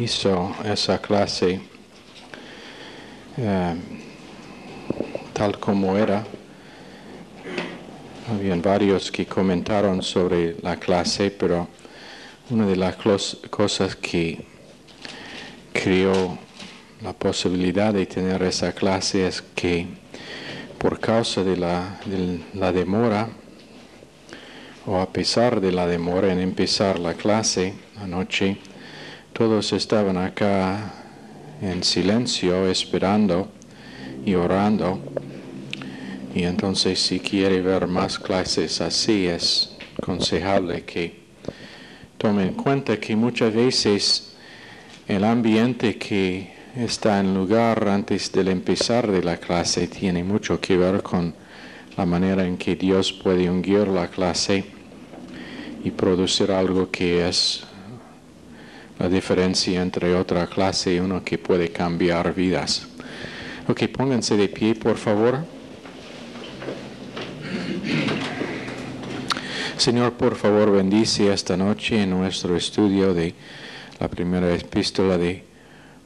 hizo esa clase tal como era. Habían varios que comentaron sobre la clase, pero una de las cosas que creó la posibilidad de tener esa clase es que por causa de la demora, o a pesar de la demora en empezar la clase anoche, todos estaban acá en silencio, esperando y orando. Y entonces, si quiere ver más clases así, es aconsejable que tomen en cuenta que muchas veces el ambiente que está en lugar antes del empezar de la clase tiene mucho que ver con la manera en que Dios puede ungir la clase y producir algo que es la diferencia entre otra clase y uno que puede cambiar vidas. Ok, pónganse de pie, por favor. Señor, por favor, bendice esta noche en nuestro estudio de la primera epístola de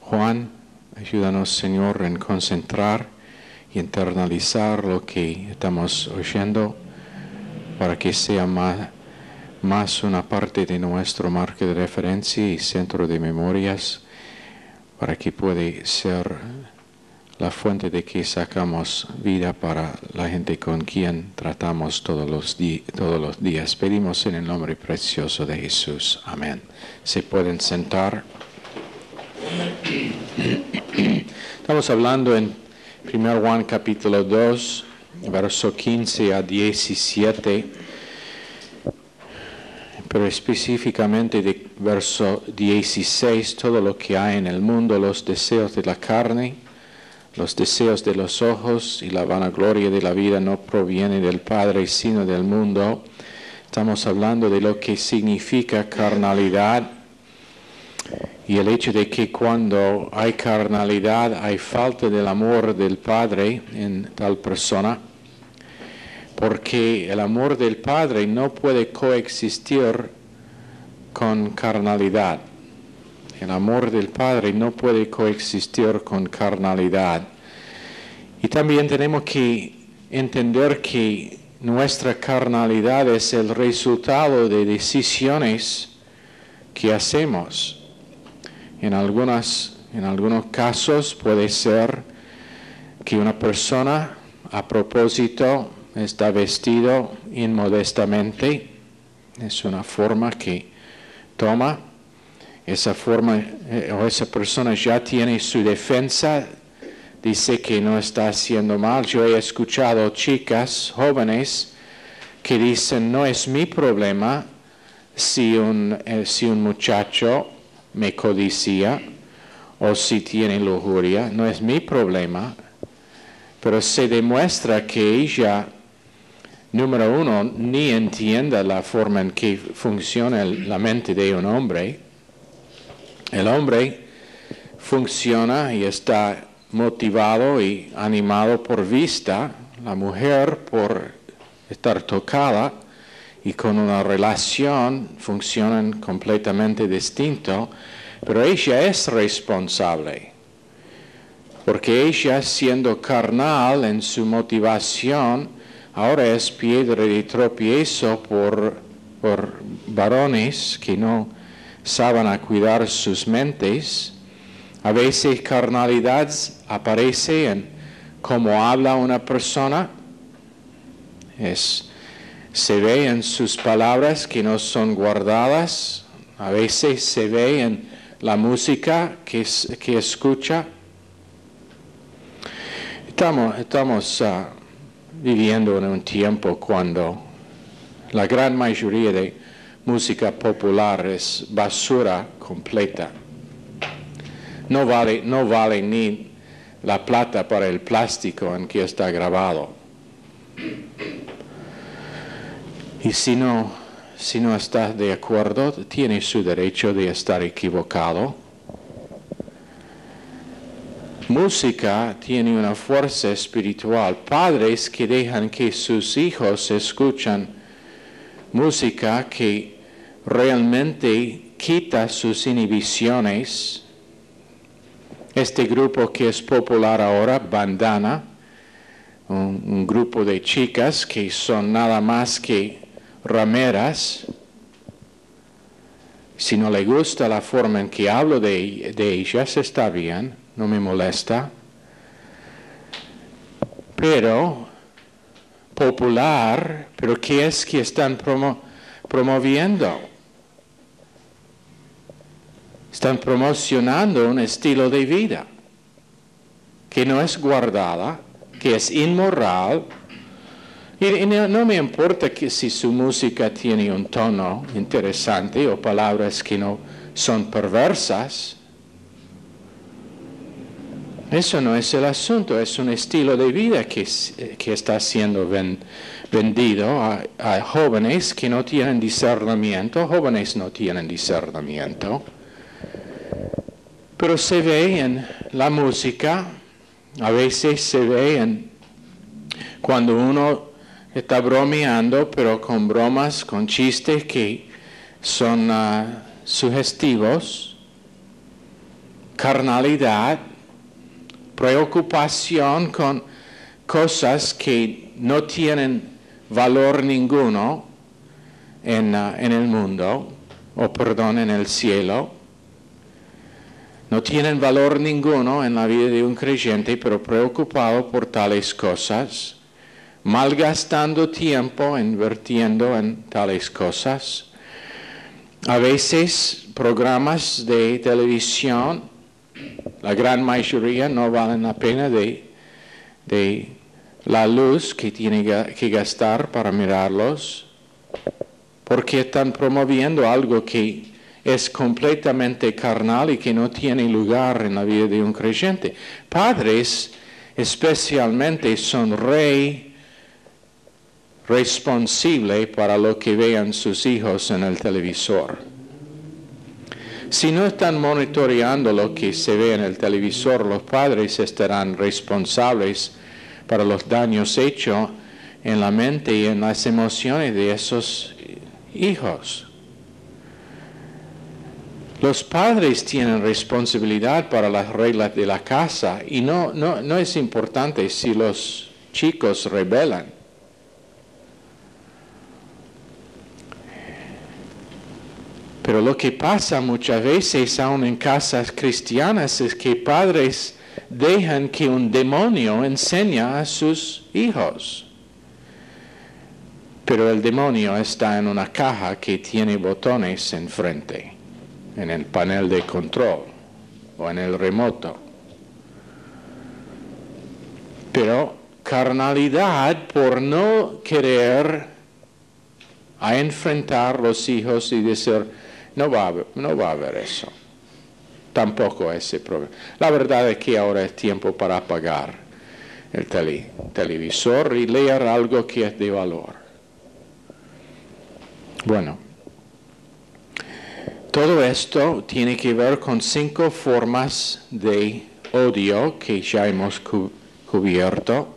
Juan. Ayúdanos, Señor, en concentrar y internalizar lo que estamos oyendo para que sea más una parte de nuestro marco de referencia y centro de memorias, para que pueda ser la fuente de que sacamos vida para la gente con quien tratamos todos los días. Pedimos en el nombre precioso de Jesús. Amén. ¿Se pueden sentar? Estamos hablando en 1 Juan capítulo 2, verso 15 a 17, pero específicamente de verso 16, todo lo que hay en el mundo, los deseos de la carne, los deseos de los ojos y la vanagloria de la vida no proviene del Padre, sino del mundo. Estamos hablando de lo que significa carnalidad y el hecho de que cuando hay carnalidad hay falta del amor del Padre en tal persona, porque el amor del Padre no puede coexistir con carnalidad. El amor del Padre no puede coexistir con carnalidad. Y también tenemos que entender que nuestra carnalidad es el resultado de decisiones que hacemos. En algunos casos puede ser que una persona a propósito está vestido inmodestamente. Es una forma que toma. Esa forma o esa persona ya tiene su defensa, dice que no está haciendo mal. Yo he escuchado chicas jóvenes que dicen, no es mi problema si un muchacho me codicia o si tiene lujuria, no es mi problema, pero se demuestra que ella, número uno, ni entiende la forma en que funciona la mente de un hombre. El hombre funciona y está motivado y animado por vista, la mujer por estar tocada, y con una relación funcionan completamente distinto, pero ella es responsable, porque ella, siendo carnal en su motivación, ahora es piedra de tropiezo por varones que no saben a cuidar sus mentes. A veces carnalidad aparece en cómo habla una persona. Se ve en sus palabras que no son guardadas. A veces se ve en la música que escucha. Estamos viviendo en un tiempo cuando la gran mayoría de música popular es basura completa. No vale ni la plata para el plástico en que está grabado. Y si no estás de acuerdo, tiene su derecho de estar equivocado. Música tiene una fuerza espiritual. Padres que dejan que sus hijos escuchan música que realmente quita sus inhibiciones. Este grupo que es popular ahora, Bandana, un grupo de chicas que son nada más que rameras. Si no le gusta la forma en que hablo de ellas, está bien, no me molesta. Pero, popular, pero ¿qué es que están promoviendo? Están promocionando un estilo de vida que no es guardada, que es inmoral. Y no me importa que si su música tiene un tono interesante o palabras que no son perversas. Eso no es el asunto, es un estilo de vida que está siendo vendido a jóvenes que no tienen discernimiento. Jóvenes no tienen discernimiento. Pero se ve en la música, a veces se ve cuando uno está bromeando, pero con bromas, con chistes que son sugestivos, carnalidad, preocupación con cosas que no tienen valor ninguno en el mundo, en el cielo. No tienen valor ninguno en la vida de un creyente, pero preocupado por tales cosas, malgastando tiempo invirtiendo en tales cosas. A veces programas de televisión, la gran mayoría no valen la pena de la luz que tiene que gastar para mirarlos, porque están promoviendo algo que es completamente carnal y que no tiene lugar en la vida de un creyente. Padres especialmente son responsables para lo que vean sus hijos en el televisor. Si no están monitoreando lo que se ve en el televisor, los padres estarán responsables para los daños hechos en la mente y en las emociones de esos hijos. Los padres tienen responsabilidad para las reglas de la casa y no es importante si los chicos rebelan. Pero lo que pasa muchas veces, aún en casas cristianas, es que padres dejan que un demonio enseñe a sus hijos. Pero el demonio está en una caja que tiene botones enfrente, en el panel de control o en el remoto. Pero carnalidad por no querer a enfrentar los hijos y decir, no va a haber eso. Tampoco ese problema. La verdad es que ahora es tiempo para apagar el televisor y leer algo que es de valor. Bueno, todo esto tiene que ver con 5 formas de odio que ya hemos cubierto.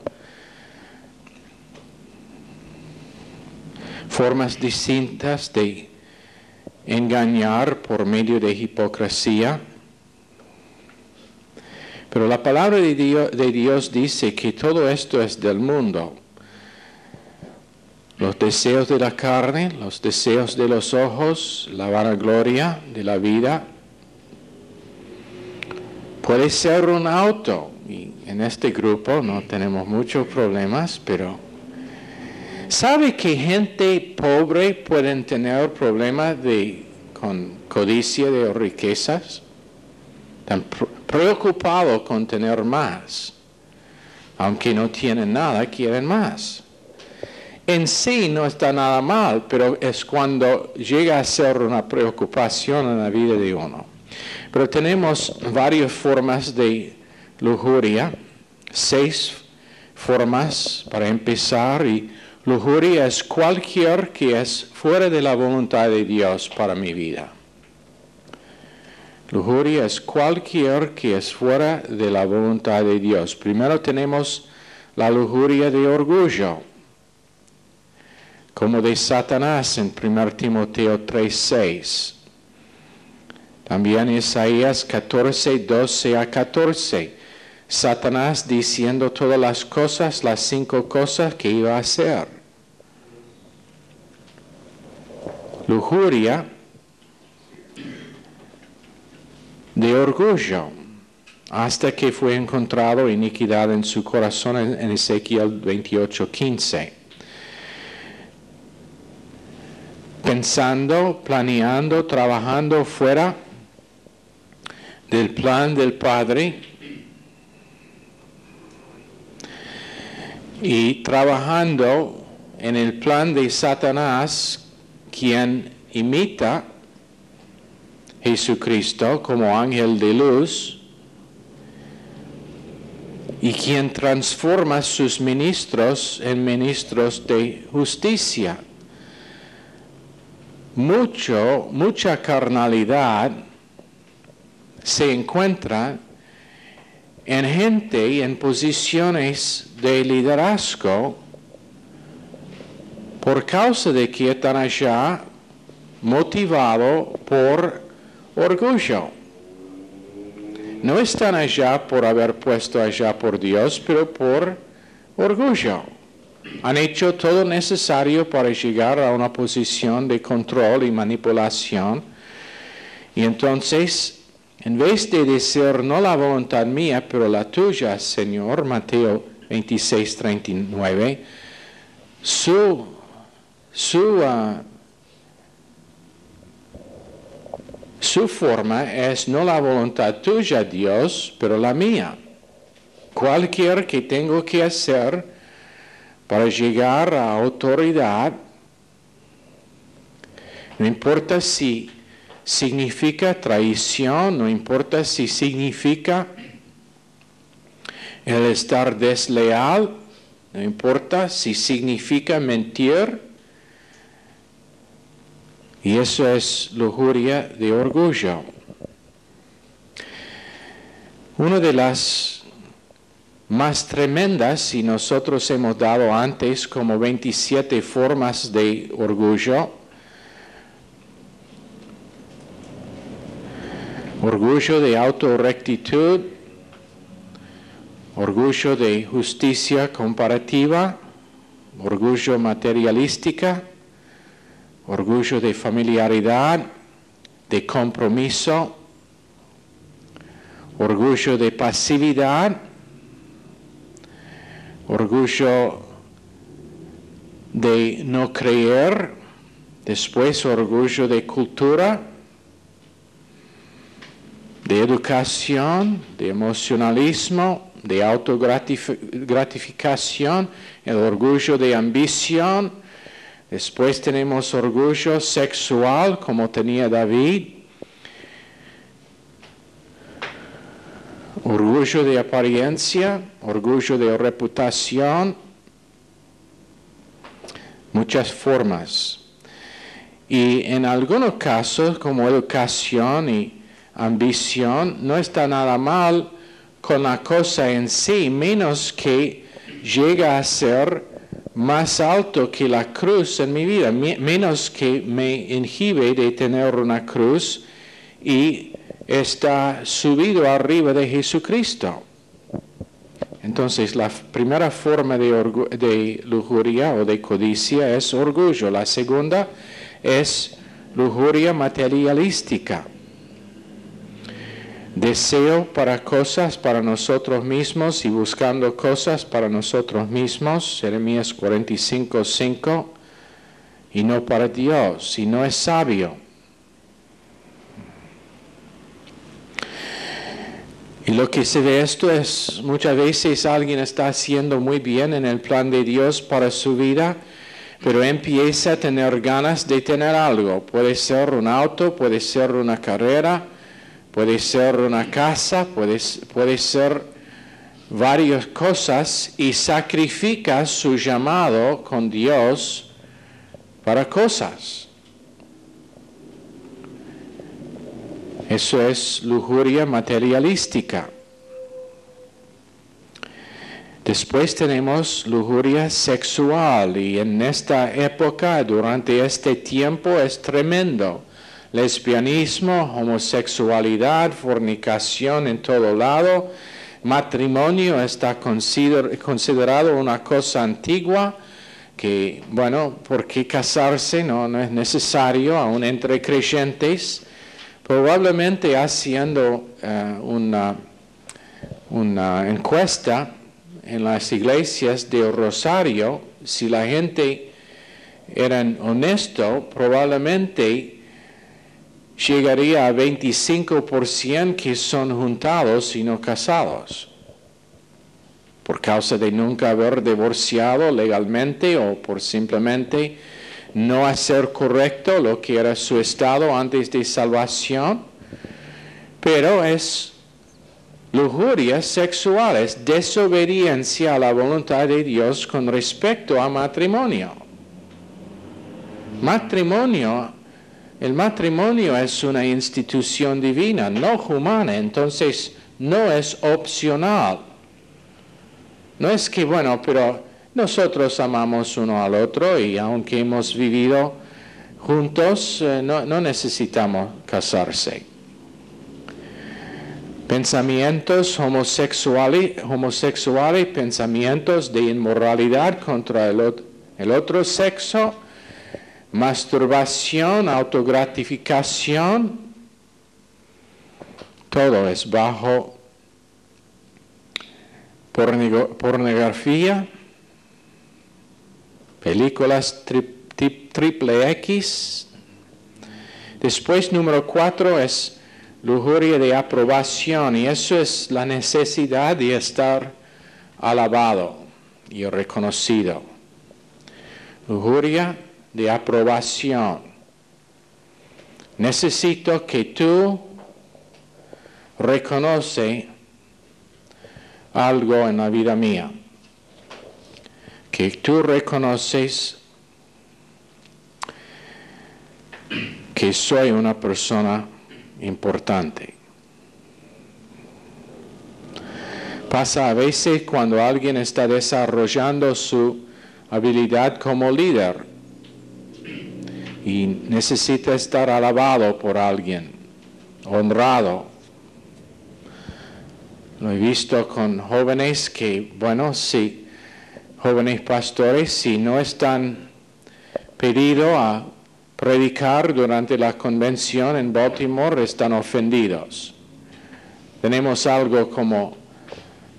Formas distintas de engañar por medio de hipocresía. Pero la palabra de Dios dice que todo esto es del mundo. Los deseos de la carne, los deseos de los ojos, la vanagloria de la vida. Puede ser un auto, y en este grupo no tenemos muchos problemas, pero ¿sabe que gente pobre pueden tener problemas con codicia de riquezas? Están preocupados con tener más. Aunque no tienen nada, quieren más. En sí no está nada mal, pero es cuando llega a ser una preocupación en la vida de uno. Pero tenemos varias formas de lujuria, 6 formas para empezar, y lujuria es cualquier que es fuera de la voluntad de Dios para mi vida. Lujuria es cualquier que es fuera de la voluntad de Dios. Primero tenemos la lujuria de orgullo, como de Satanás en 1 Timoteo 3:6. También Isaías 14, 12 a 14. Satanás diciendo todas las cosas, las 5 cosas que iba a hacer. Lujuria de orgullo, hasta que fue encontrado iniquidad en su corazón en Ezequiel 28, 15. Pensando, planeando, trabajando fuera del plan del Padre y trabajando en el plan de Satanás, quien imita a Jesucristo como ángel de luz y quien transforma sus ministros en ministros de justicia. Mucha carnalidad se encuentra en gente y en posiciones de liderazgo por causa de que están allá motivado por orgullo. No están allá por haber puesto allá por Dios, pero por orgullo. Han hecho todo necesario para llegar a una posición de control y manipulación. Y entonces, en vez de decir, no la voluntad mía, pero la tuya, Señor, Mateo 26, 39, su forma es no la voluntad tuya, Dios, pero la mía. Cualquier que tengo que hacer para llegar a autoridad, no importa si significa traición, no importa si significa el estar desleal, no importa si significa mentir, y eso es lujuria de orgullo. Una de las más tremendas, y nosotros hemos dado antes como 27 formas de orgullo. Orgullo de autorrectitud, orgullo de justicia comparativa, orgullo materialística, orgullo de familiaridad, de compromiso, orgullo de pasividad, orgullo de no creer, después orgullo de cultura, de educación, de emocionalismo, de autogratificación, el orgullo de ambición. Después tenemos orgullo sexual, como tenía David. Orgullo de apariencia, orgullo de reputación, muchas formas. Y en algunos casos, como educación y ambición, no está nada mal con la cosa en sí, menos que llega a ser más alto que la cruz en mi vida, menos que me inhibe de tener una cruz y está subido arriba de Jesucristo. Entonces, la primera forma de lujuria o de codicia es orgullo. La segunda es lujuria materialística. Deseo para cosas para nosotros mismos y buscando cosas para nosotros mismos. Jeremías 45, 5. Y no para Dios. Y no es sabio. Y lo que se ve esto es, muchas veces alguien está haciendo muy bien en el plan de Dios para su vida, pero empieza a tener ganas de tener algo. Puede ser un auto, puede ser una carrera, puede ser una casa, puede ser varias cosas y sacrifica su llamado con Dios para cosas. Eso es lujuria materialística. Después tenemos lujuria sexual y en esta época, durante este tiempo, es tremendo lesbianismo, homosexualidad, fornicación en todo lado. Matrimonio está considerado una cosa antigua que, bueno, ¿por qué casarse? No es necesario, aún entre creyentes. Probablemente haciendo una encuesta en las iglesias de Rosario, si la gente era honesto, probablemente llegaría a 25% que son juntados y no casados, por causa de nunca haber divorciado legalmente o por simplemente no hacer correcto lo que era su estado antes de salvación. Pero es lujuria sexual, es desobediencia a la voluntad de Dios con respecto a matrimonio. El matrimonio es una institución divina, no humana, entonces no es opcional. No es que, bueno, pero nosotros amamos uno al otro y aunque hemos vivido juntos, no necesitamos casarse. Pensamientos homosexuales, pensamientos de inmoralidad contra el otro sexo, masturbación, autogratificación, todo es bajo pornografía, películas triple X. Después, número 4 es lujuria de aprobación, y eso es la necesidad de estar alabado y reconocido. Lujuria de aprobación. Necesito que tú reconoces algo en la vida mía, que tú reconoces que soy una persona importante. Pasa a veces cuando alguien está desarrollando su habilidad como líder y necesita estar alabado por alguien, honrado. Lo he visto con jóvenes que, bueno, sí, jóvenes pastores, si no están pedidos a predicar durante la convención en Baltimore, están ofendidos. Tenemos algo como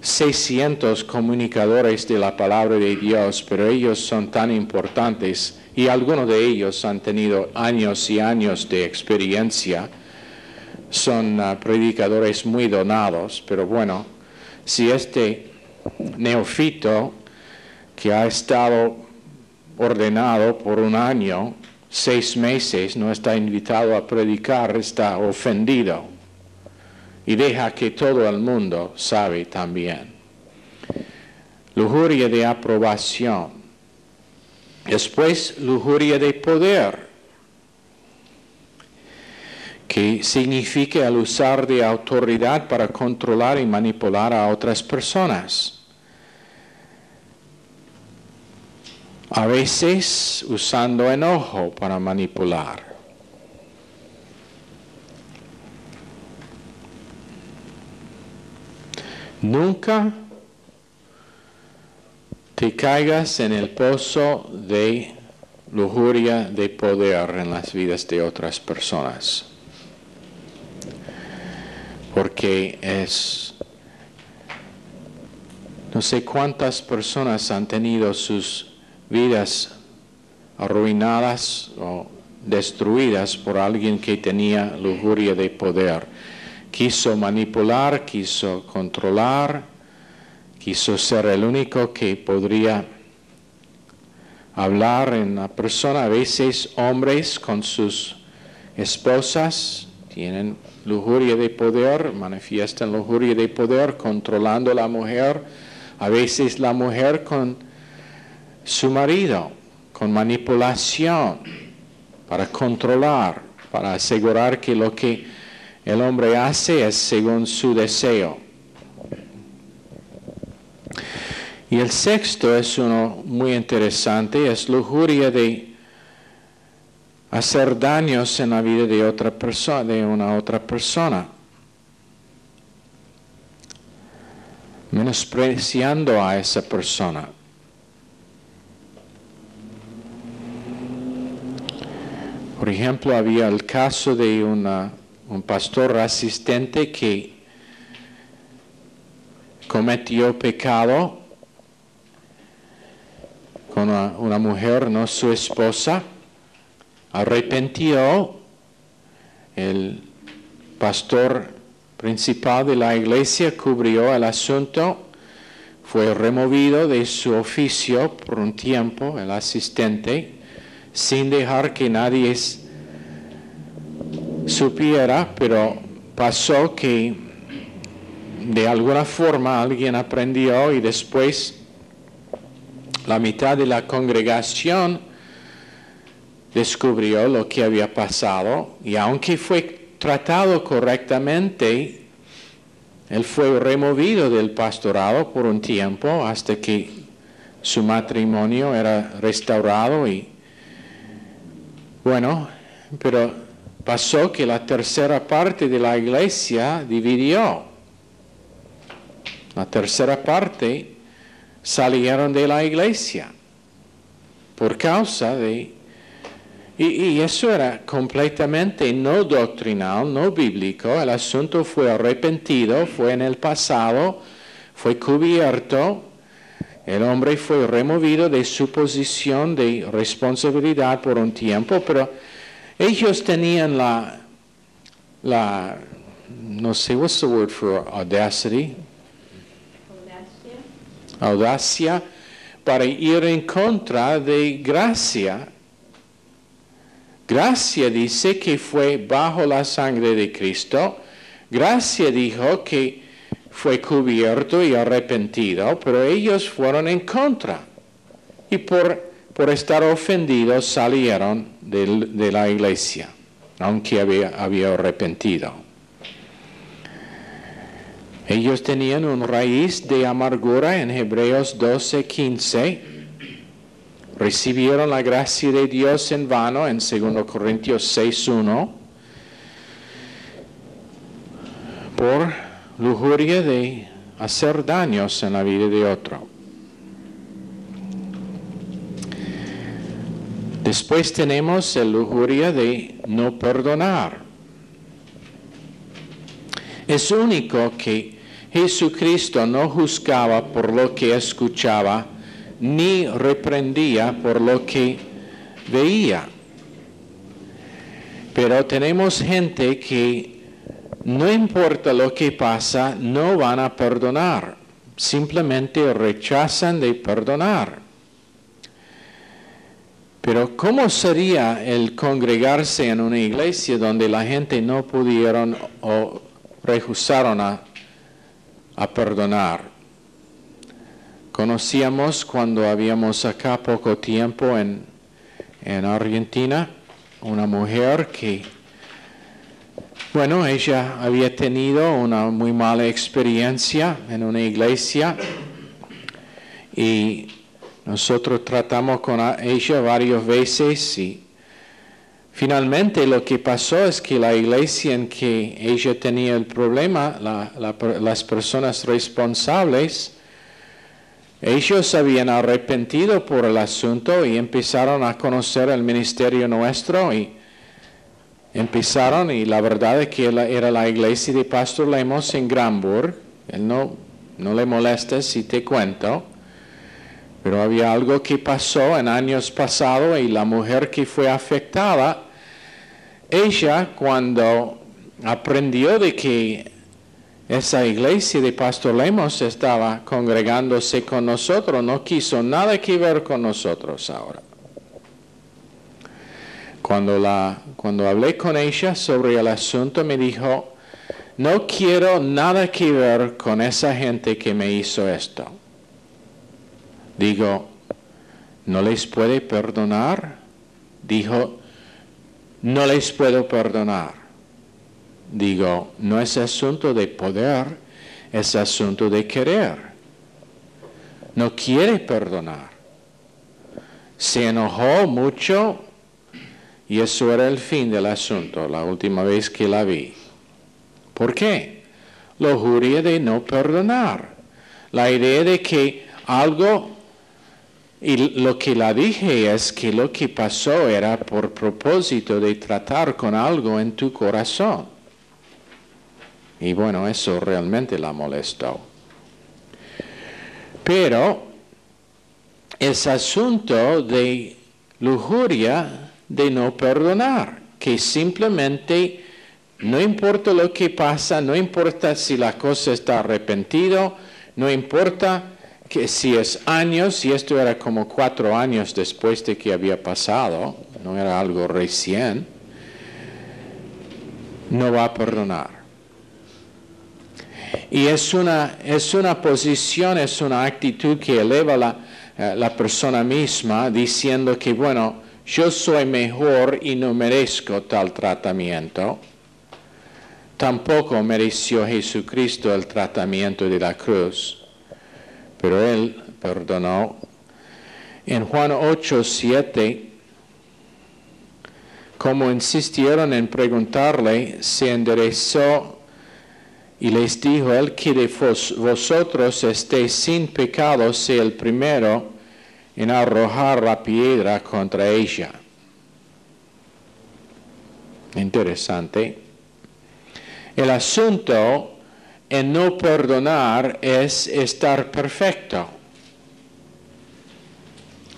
600 comunicadores de la palabra de Dios, pero ellos son tan importantes y algunos de ellos han tenido años y años de experiencia. Son predicadores muy donados, pero bueno, si este neófito que ha estado ordenado por un año, 6 meses, no está invitado a predicar, está ofendido y deja que todo el mundo sabe también. Lujuria de aprobación. Después, lujuria de poder, que significa el usar de autoridad para controlar y manipular a otras personas. A veces usando enojo para manipular. Nunca te caigas en el pozo de lujuria de poder en las vidas de otras personas. Porque no sé cuántas personas han tenido sus vidas arruinadas o destruidas por alguien que tenía lujuria de poder. Quiso manipular, quiso controlar, quiso ser el único que podría hablar en la persona. A veces hombres con sus esposas tienen lujuria de poder, manifiestan lujuria de poder controlando a la mujer. A veces la mujer con su marido, con manipulación, para controlar, para asegurar que lo que el hombre hace es según su deseo. Y el sexto es uno muy interesante, es lujuria de hacer daños en la vida de otra persona, de una otra persona, menospreciando a esa persona. Por ejemplo, había el caso de un pastor asistente que cometió pecado con una mujer, no su esposa, arrepintió. El pastor principal de la iglesia cubrió el asunto, fue removido de su oficio por un tiempo, el asistente, sin dejar que nadie supiera, pero pasó que de alguna forma alguien aprendió y después la mitad de la congregación descubrió lo que había pasado, y aunque fue tratado correctamente, él fue removido del pastorado por un tiempo hasta que su matrimonio era restaurado. Y bueno, pero pasó que la tercera parte de la iglesia dividió. La tercera parte salieron de la iglesia por causa de... Y eso era completamente no doctrinal, no bíblico. El asunto fue arrepentido, fue en el pasado, fue cubierto. El hombre fue removido de su posición de responsabilidad por un tiempo, pero ellos tenían no sé, what's the word for audacity? Audacia para ir en contra de gracia. Gracia dice que fue bajo la sangre de Cristo. Gracia dijo que fue cubierto y arrepentido, pero ellos fueron en contra. Y por estar ofendidos salieron de la iglesia, aunque había arrepentido. Ellos tenían una raíz de amargura en Hebreos 12:15. Recibieron la gracia de Dios en vano en 2 Corintios 6:1 por lujuria de hacer daños en la vida de otro. Después tenemos la lujuria de no perdonar. Es único que Jesucristo no juzgaba por lo que escuchaba, ni reprendía por lo que veía. Pero tenemos gente que no importa lo que pasa, no van a perdonar. Simplemente rechazan de perdonar. Pero ¿cómo sería el congregarse en una iglesia donde la gente no pudieron o rehusaron a perdonar? Conocíamos cuando habíamos acá poco tiempo en Argentina, una mujer que, bueno, ella había tenido una muy mala experiencia en una iglesia y nosotros tratamos con ella varias veces y finalmente lo que pasó es que la iglesia en que ella tenía el problema, las personas responsables, ellos habían arrepentido por el asunto y empezaron a conocer el ministerio nuestro y la verdad es que era la iglesia de Pastor Lemos en Granburg. Él no le molesta si te cuento, pero había algo que pasó en años pasados y la mujer que fue afectada, ella cuando aprendió de que esa iglesia de Pastor Lemos estaba congregándose con nosotros, no quiso nada que ver con nosotros ahora. Cuando hablé con ella sobre el asunto, me dijo, no quiero nada que ver con esa gente que me hizo esto. Digo, ¿no les puede perdonar? Dijo, no les puedo perdonar. Digo, no es asunto de poder, es asunto de querer. No quiere perdonar. Se enojó mucho Y eso era el fin del asunto, la última vez que la vi. ¿Por qué? Lujuria de no perdonar. La idea de que algo, y lo que la dije es que lo que pasó era por propósito de tratar con algo en tu corazón. Y bueno, eso realmente la molestó. Pero ese asunto de lujuria de no perdonar, que simplemente no importa lo que pasa, no importa si la cosa está arrepentido, no importa que si es años, y esto era como 4 años después de que había pasado, no era algo recién, no va a perdonar. Y es una posición, es una actitud que eleva la persona misma diciendo que, bueno, yo soy mejor y no merezco tal tratamiento. Tampoco mereció Jesucristo el tratamiento de la cruz, pero Él perdonó. En Juan 8:7, como insistieron en preguntarle, se enderezó y les dijo: el que de vosotros esté sin pecado sea el primero en arrojar la piedra contra ella. Interesante. El asunto en no perdonar es estar perfecto.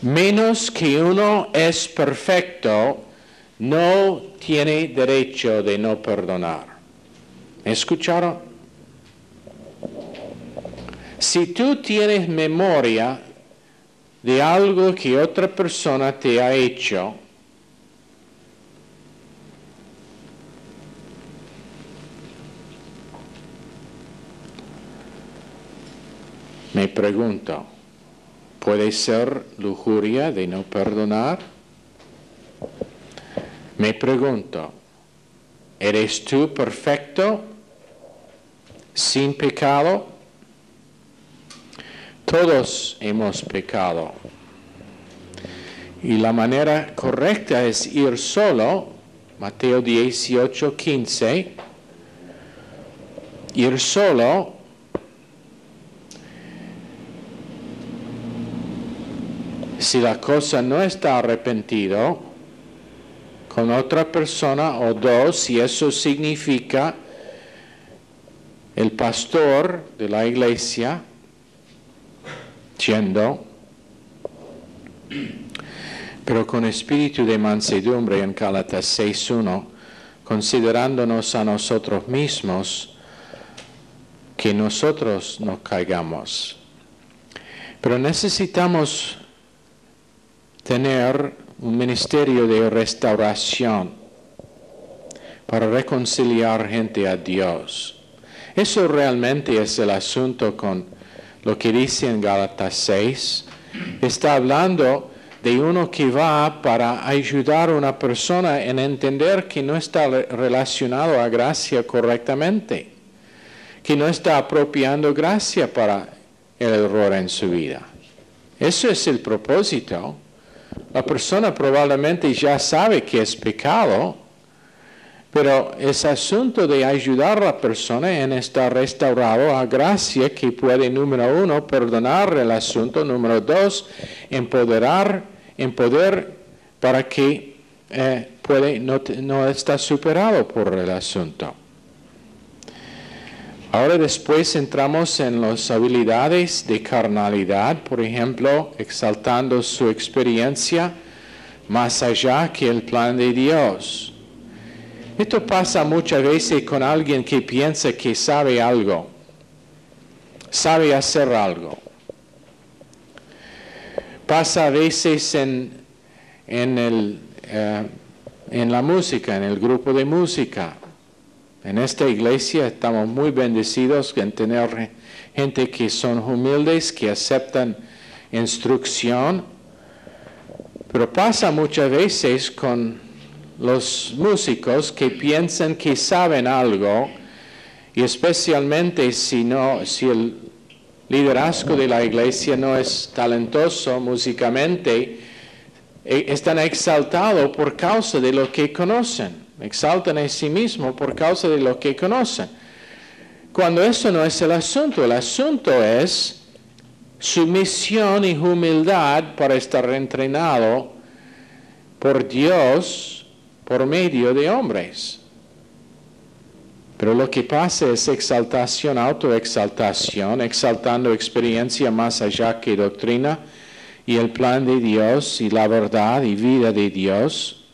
Menos que uno es perfecto, no tiene derecho de no perdonar. ¿Escucharon? Si tú tienes memoria de algo que otra persona te ha hecho, me pregunto, ¿puede ser lujuria de no perdonar? Me pregunto, ¿eres tú perfecto, sin pecado? Todos hemos pecado. Y la manera correcta es ir solo, Mateo 18:15, ir solo si la cosa no está arrepentido, con otra persona o dos, si eso significa el pastor de la iglesia yendo, pero con espíritu de mansedumbre en Gálatas 6:1, considerándonos a nosotros mismos, que nosotros no caigamos. Pero necesitamos tener un ministerio de restauración para reconciliar gente a Dios. Eso realmente es el asunto con lo que dice en Gálatas 6. Está hablando de uno que va para ayudar a una persona en entender que no está relacionado a gracia correctamente, que no está apropiando gracia para el error en su vida. Eso es el propósito. La persona probablemente ya sabe que es pecado, pero es asunto de ayudar a la persona en estar restaurado a gracia, que puede, número 1, perdonar el asunto, número 2, empoderar para que no está superado por el asunto. Ahora después entramos en las habilidades de carnalidad, por ejemplo, exaltando su experiencia más allá que el plan de Dios. Esto pasa muchas veces con alguien que piensa que sabe algo, sabe hacer algo. Pasa a veces en la música, en el grupo de música. En esta iglesia estamos muy bendecidos en tener gente que son humildes, que aceptan instrucción, pero pasa muchas veces con los músicos que piensan que saben algo, y especialmente si el liderazgo de la iglesia no es talentoso músicamente, están exaltados por causa de lo que conocen. Exaltan a sí mismos por causa de lo que conocen. Cuando eso no es el asunto es sumisión y humildad para estar entrenado por Dios por medio de hombres. Pero lo que pasa es exaltación, autoexaltación, exaltando experiencia más allá que doctrina y el plan de Dios y la verdad y vida de Dios.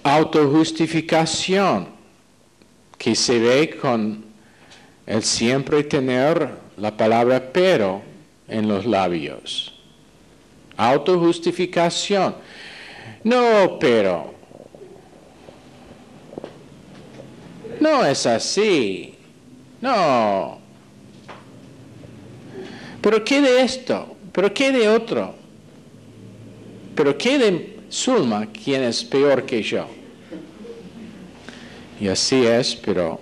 Autojustificación, que se ve con el siempre tener la palabra pero en los labios. Autojustificación. No, pero. No es así. No. ¿Pero qué de esto? ¿Pero qué de otro? ¿Pero qué de Zulma, quien es peor que yo? Y así es, pero...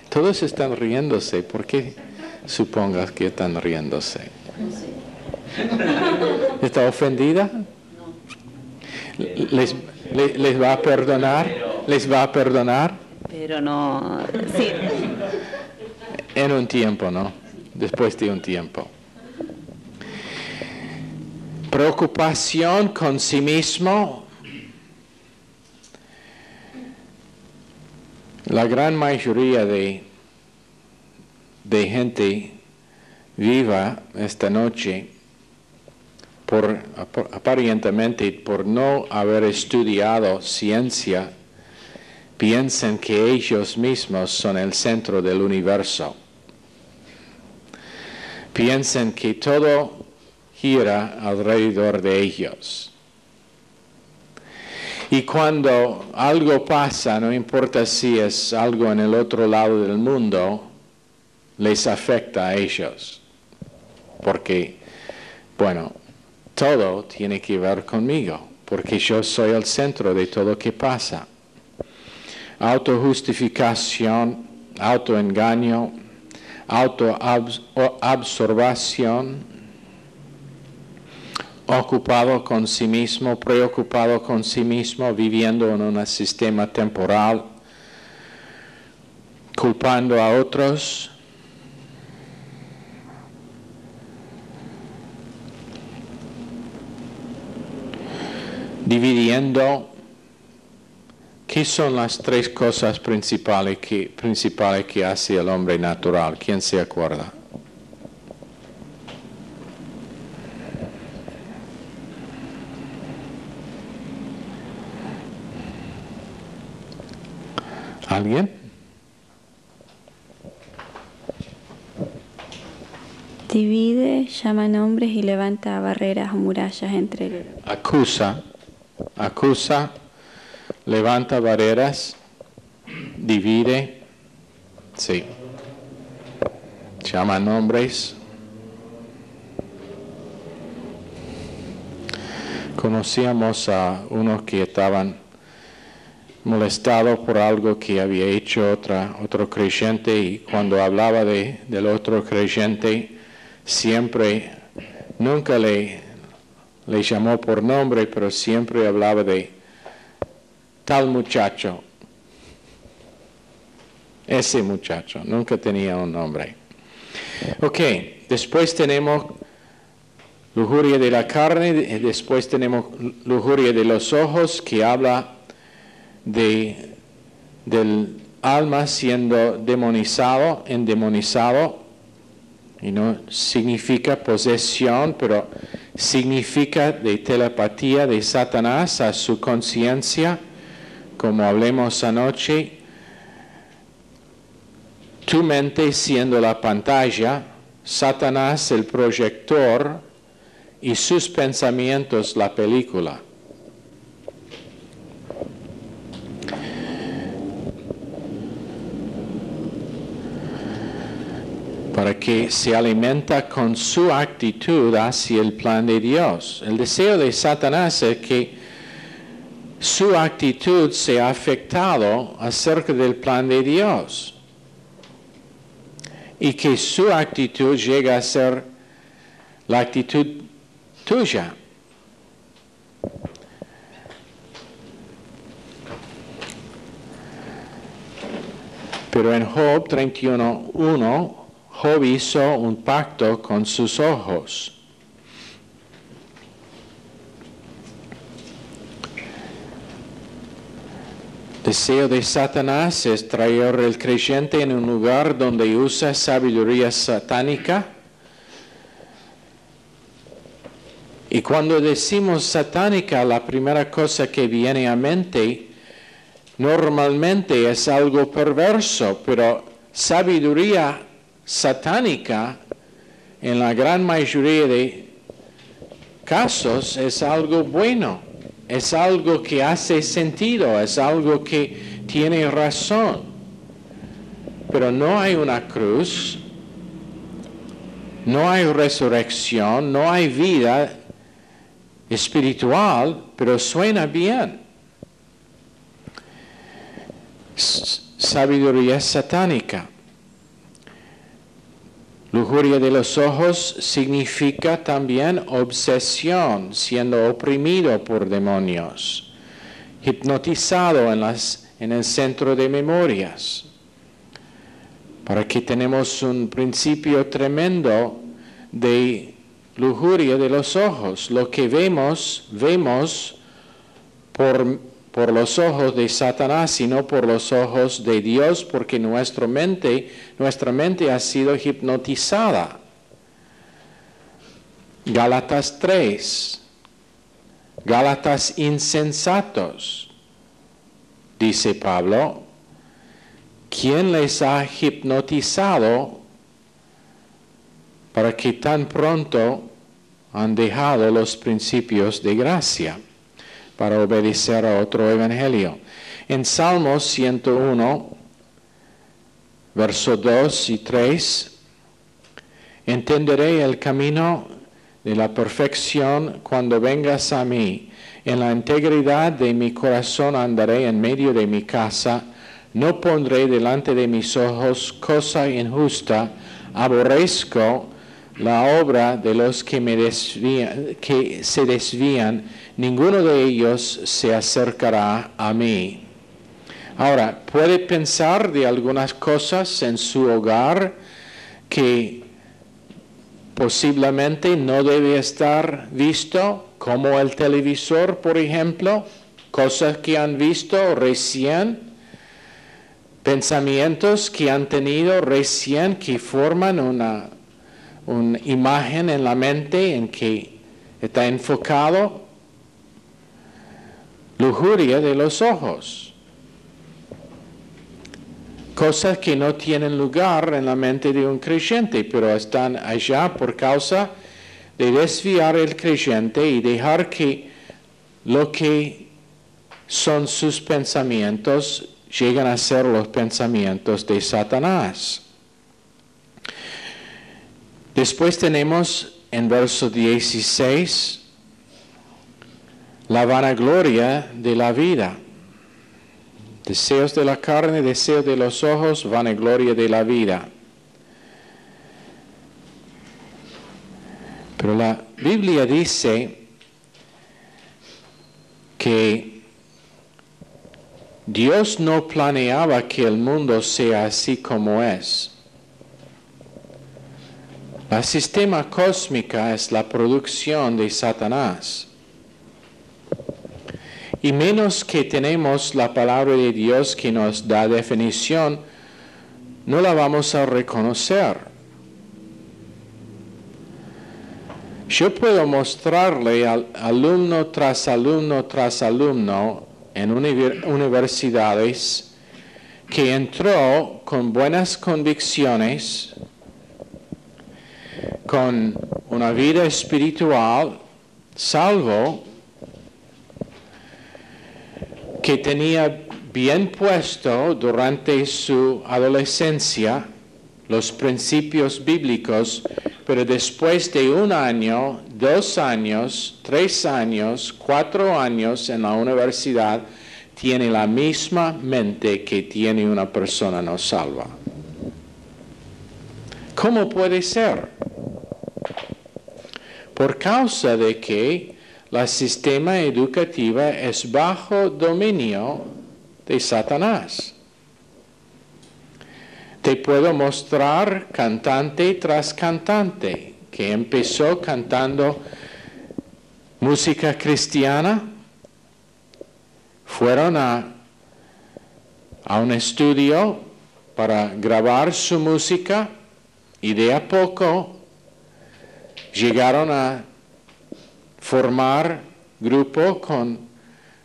Todos están riéndose. ¿Por qué supongas que están riéndose? ¿Está ofendida? ¿Les va a perdonar? ¿Les va a perdonar? Pero no... Sí. En un tiempo, ¿no? Después de un tiempo. Preocupación con sí mismo. La gran mayoría de gente viva esta noche aparentemente por no haber estudiado ciencia, piensan que ellos mismos son el centro del universo. Piensan que todo gira alrededor de ellos. Y cuando algo pasa, no importa si es algo en el otro lado del mundo, les afecta a ellos. Porque, bueno, todo tiene que ver conmigo, porque yo soy el centro de todo lo que pasa. Autojustificación, autoengaño, autoabsorbación, ocupado con sí mismo, preocupado con sí mismo, viviendo en un sistema temporal, culpando a otros. Dividiendo. ¿Qué son las tres cosas principales que hace el hombre natural? ¿Quién se acuerda? ¿Alguien? Divide, llama nombres y levanta barreras o murallas entre... Acusa, levanta barreras, divide, sí. Llama nombres. Conocíamos a unos que estaban molestados por algo que había hecho otro creyente, y cuando hablaba del otro creyente, nunca le llamó por nombre, pero siempre hablaba de tal muchacho. Ese muchacho, nunca tenía un nombre. Ok, después tenemos lujuria de la carne, después tenemos lujuria de los ojos, que habla del alma siendo endemonizado, y no significa posesión, pero significa de telepatía de Satanás a su conciencia, como hablemos anoche. Tu mente siendo la pantalla, Satanás el proyector y sus pensamientos la película. Para que se alimenta con su actitud hacia el plan de Dios. El deseo de Satanás es que su actitud sea afectado acerca del plan de Dios. y que su actitud llega a ser la actitud tuya. Pero en Job 31:1, Job hizo un pacto con sus ojos. Deseo de Satanás es traer al creyente en un lugar donde usa sabiduría satánica. Y cuando decimos satánica, la primera cosa que viene a mente normalmente es algo perverso, pero sabiduría satánica en la gran mayoría de casos es algo bueno. Es algo que hace sentido, es algo que tiene razón. Pero no hay una cruz, no hay resurrección, no hay vida espiritual, pero suena bien. Sabiduría satánica. Lujuria de los ojos significa también obsesión, siendo oprimido por demonios, hipnotizado en el centro de memorias. Para que tenemos un principio tremendo de lujuria de los ojos. Lo que vemos por los ojos de Satanás y no por los ojos de Dios, porque nuestra mente ha sido hipnotizada. Gálatas 3. Gálatas insensatos. Dice Pablo, ¿quién les ha hipnotizado para que tan pronto han dejado los principios de gracia para obedecer a otro evangelio? En Salmos 101, versos 2 y 3, entenderé el camino de la perfección cuando vengas a mí. En la integridad de mi corazón andaré en medio de mi casa. No pondré delante de mis ojos cosa injusta. Aborrezco la obra de los que se desvían. Ninguno de ellos se acercará a mí. Ahora, puede pensar de algunas cosas en su hogar que posiblemente no debe estar visto, como el televisor, por ejemplo, cosas que han visto recién, pensamientos que han tenido recién que forman una imagen en la mente en que está enfocado. Lujuria de los ojos. Cosas que no tienen lugar en la mente de un creyente, pero están allá por causa de desviar el creyente y dejar que lo que son sus pensamientos lleguen a ser los pensamientos de Satanás. Después tenemos en verso 16 la vanagloria de la vida. Deseos de la carne, deseos de los ojos, vanagloria de la vida. Pero la Biblia dice que Dios no planeaba que el mundo sea así como es. El sistema cósmico es la producción de Satanás. Y menos que tenemos la palabra de Dios que nos da definición, no la vamos a reconocer. Yo puedo mostrarle alumno tras alumno tras alumno en universidades que entró con buenas convicciones, con una vida espiritual, salvo que tenía bien puesto durante su adolescencia los principios bíblicos, pero después de 1 año, 2 años, 3 años, 4 años en la universidad, tiene la misma mente que tiene una persona no salva. ¿Cómo puede ser? Por causa de que el sistema educativo es bajo dominio de Satanás. Te puedo mostrar cantante tras cantante que empezó cantando música cristiana, fueron a un estudio para grabar su música y de a poco llegaron a formar grupo con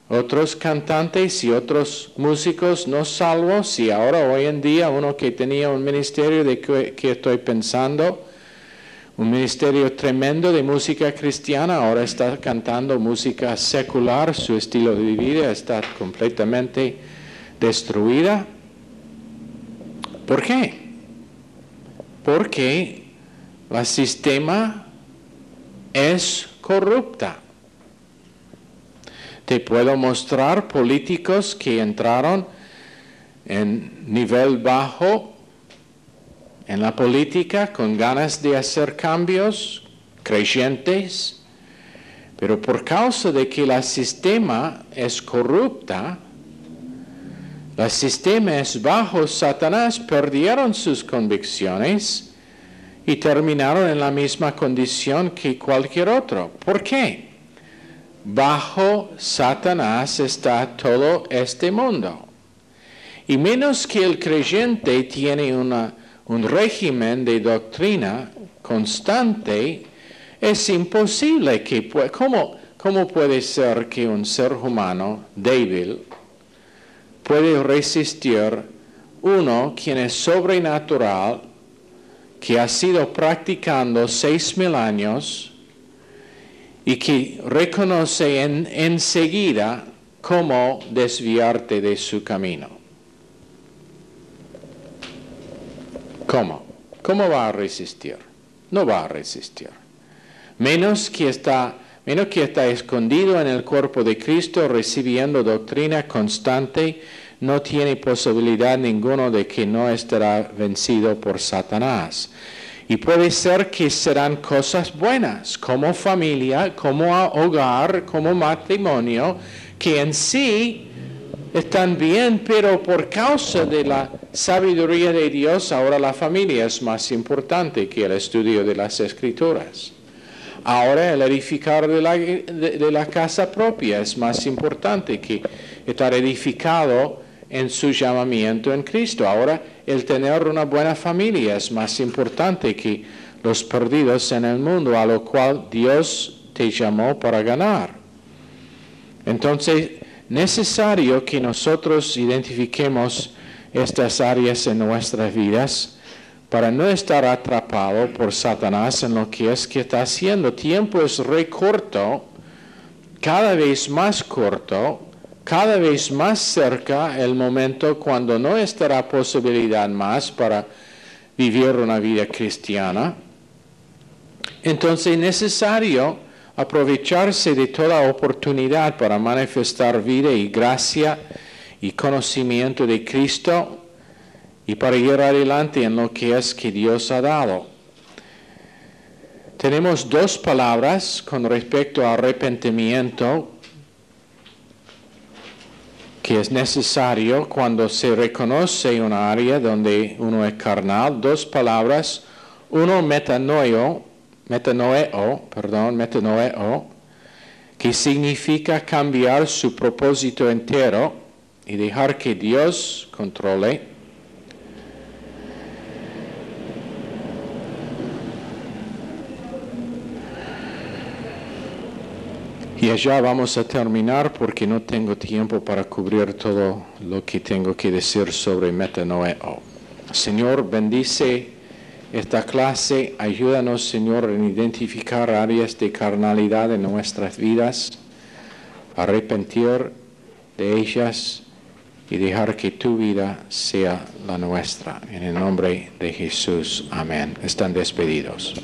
otros cantantes y otros músicos no salvos, y ahora hoy en día uno que tenía un ministerio de que estoy pensando, un ministerio tremendo de música cristiana, ahora está cantando música secular, su estilo de vida está completamente destruida. ¿Por qué? Porque el sistema es corrupta. Te puedo mostrar políticos que entraron en nivel bajo en la política con ganas de hacer cambios, creyentes, pero por causa de que el sistema es corrupta, el sistema es bajo Satanás, perdieron sus convicciones y terminaron en la misma condición que cualquier otro. ¿Por qué? Bajo Satanás está todo este mundo. Y menos que el creyente tiene un régimen de doctrina constante, es imposible que... ¿Cómo puede ser que un ser humano débil puede resistir uno quien es sobrenatural, que ha sido practicando 6,000 años y que reconoce enseguida cómo desviarte de su camino? ¿Cómo? ¿Cómo va a resistir? No va a resistir. Menos que está escondido en el cuerpo de Cristo recibiendo doctrina constante, no tiene posibilidad ninguna de que no estará vencido por Satanás. Y puede ser que serán cosas buenas, como familia, como hogar, como matrimonio, que en sí están bien, pero por causa de la sabiduría de Dios, ahora la familia es más importante que el estudio de las Escrituras. Ahora el edificar de la casa propia es más importante que estar edificado en su llamamiento en Cristo. Ahora el tener una buena familia es más importante que los perdidos en el mundo, a lo cual Dios te llamó para ganar. Entonces, necesario que nosotros identifiquemos estas áreas en nuestras vidas para no estar atrapado por Satanás en lo que está haciendo. Tiempo es re corto, cada vez más corto, cada vez más cerca el momento cuando no estará posibilidad más para vivir una vida cristiana. Entonces es necesario aprovecharse de toda oportunidad para manifestar vida y gracia y conocimiento de Cristo y para ir adelante en lo que es que Dios ha dado. Tenemos 2 palabras con respecto al arrepentimiento que es necesario cuando se reconoce una área donde uno es carnal. 2 palabras, uno metanoeo, que significa cambiar su propósito entero y dejar que Dios controle. Y allá vamos a terminar porque no tengo tiempo para cubrir todo lo que tengo que decir sobre metanoeo. Señor, bendice esta clase, ayúdanos, Señor, en identificar áreas de carnalidad en nuestras vidas, arrepentir de ellas y dejar que tu vida sea la nuestra. En el nombre de Jesús, amén. Están despedidos.